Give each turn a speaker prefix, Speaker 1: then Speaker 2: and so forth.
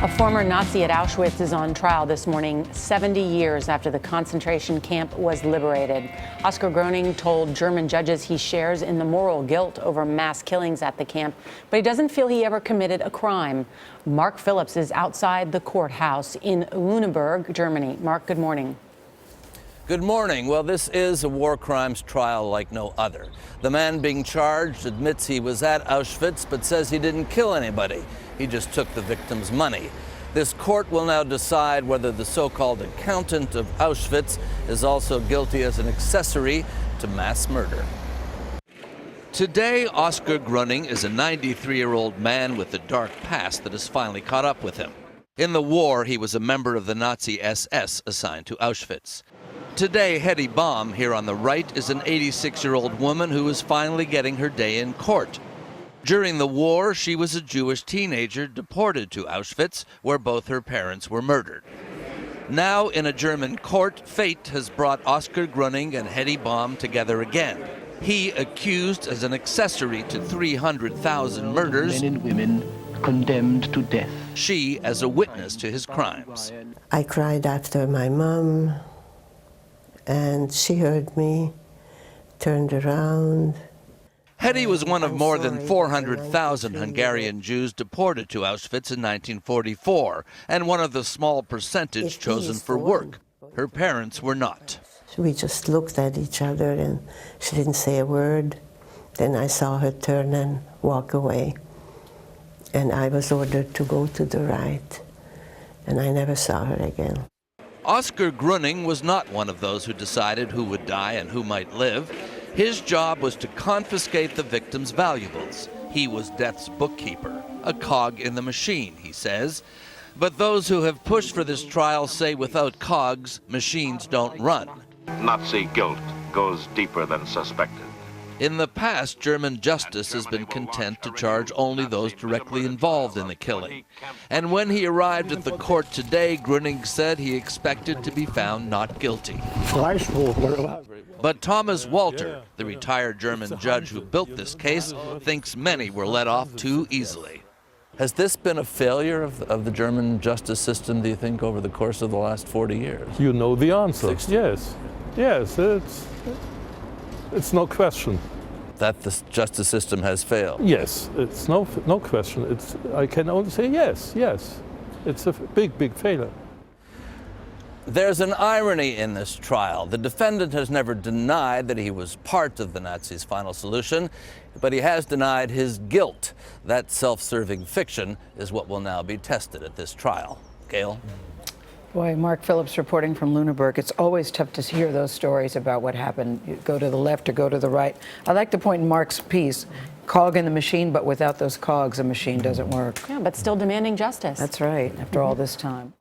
Speaker 1: A former Nazi at Auschwitz is on trial this morning, 70 years after the concentration camp was liberated. Oskar Groening told German judges he shares in the moral guilt over mass killings at the camp, but he doesn't feel he ever committed a crime. Mark Phillips is outside the courthouse in Luneburg, Germany. Mark, good morning.
Speaker 2: Good morning. Well, this is a war crimes trial like no other. The man being charged admits he was at Auschwitz, but says he didn't kill anybody. He just took the victim's money. This court will now decide whether the so-called accountant of Auschwitz is also guilty as an accessory to mass murder. Today, Oskar Groening is a 93-year-old man with a dark past that has finally caught up with him. In the war, he was a member of the Nazi SS assigned to Auschwitz. Today, Hedy Baum, here on the right, is an 86-year-old woman who is finally getting her day in court. During the war, she was a Jewish teenager deported to Auschwitz, where both her parents were murdered. Now, in a German court, fate has brought Oskar Groening and Hedy Baum together again. He accused as an accessory to 300,000 murders.
Speaker 3: Men and women condemned to death.
Speaker 2: She as a witness to his crimes.
Speaker 4: I cried after my mom, and she heard me, turned around.
Speaker 2: Hedy was one of more than 400,000 Hungarian Jews deported to Auschwitz in 1944, and one of the small percentage chosen for work. Her parents were not.
Speaker 4: We just looked at each other, and she didn't say a word. Then I saw her turn and walk away, and I was ordered to go to the right, and I never saw her again.
Speaker 2: Oskar Groening was not one of those who decided who would die and who might live. His job was to confiscate the victim's valuables. He was death's bookkeeper, a cog in the machine, he says. But those who have pushed for this trial say without cogs, machines don't run.
Speaker 5: Nazi guilt goes deeper than suspected.
Speaker 2: In the past, German justice has been content to charge only those directly involved in the killing. And when he arrived at the court today, Groening said he expected to be found not guilty. But Thomas Walter, the retired German judge who built this case, thinks many were let off too easily. Has this been a failure of the German justice system, do you think, over the course of the last 40 years?
Speaker 6: You know the answer.
Speaker 2: 60.
Speaker 6: Yes. Yes, it's no question.
Speaker 2: That the justice system has failed?
Speaker 6: Yes, it's no question. I can only say yes, yes. It's a big failure.
Speaker 2: There's an irony in this trial. The defendant has never denied that he was part of the Nazis' final solution, but he has denied his guilt. That self-serving fiction is what will now be tested at this trial. Gail?
Speaker 7: Boy, Mark Phillips reporting from Luneburg. It's always tough to hear those stories about what happened. You go to the left or go to the right. I like the point in Mark's piece, cog in the machine, but without those cogs, a machine doesn't work.
Speaker 1: Yeah, but still demanding justice.
Speaker 7: That's right, after all this time.